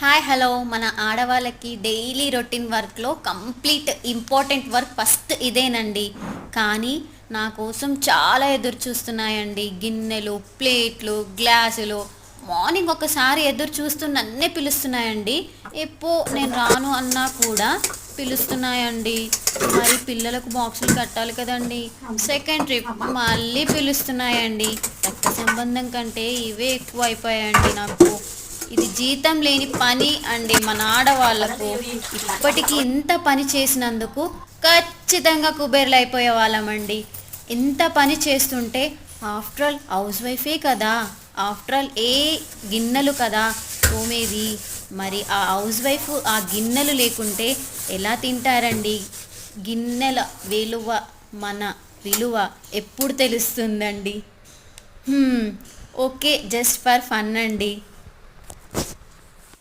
Hi hello మన ఆడవాళ్ళకి daily routine వర్క్లో కంప్లీట్ ఇంపార్టెంట్ వర్క్ ఫస్ట్ ఇదేనండి. కానీ నా కోసం చాలా ఎదురు చూస్తున్నాయండి. గిన్నెలు, ప్లేట్లు, గ్లాసులు మార్నింగ్ ఒకసారి ఎదురు చూస్తూ నన్నే పిలుస్తున్నాయండి. ఎప్పో నేను రాను అన్నా కూడా పిలుస్తున్నాయండి. మరి పిల్లలకు బాక్సులు కట్టాలి కదండి. సెకండ్ ట్రిప్ మళ్ళీ పిలుస్తున్నాయండి. రక్త సంబంధం కంటే ఇవే ఎక్కువ అయిపోయాయండి నాకు. ఇది జీతం లేని పని అండి మన ఆడవాళ్ళకు. ఇప్పటికీ ఇంత పని చేసినందుకు ఖచ్చితంగా కుబేర్లు అయిపోయే వాళ్ళమండి. ఇంత పని చేస్తుంటే ఆఫ్టర్ ఆల్ హౌస్ వైఫే కదా, ఆఫ్టర్ ఆల్ ఏ గిన్నెలు కదా తోమేది. మరి ఆ హౌస్ వైఫ్ ఆ గిన్నెలు లేకుంటే ఎలా తింటారండి? గిన్నెల విలువ, మన విలువ ఎప్పుడు తెలుస్తుందండి? ఓకే, జస్ట్ ఫర్ ఫన్ అండి.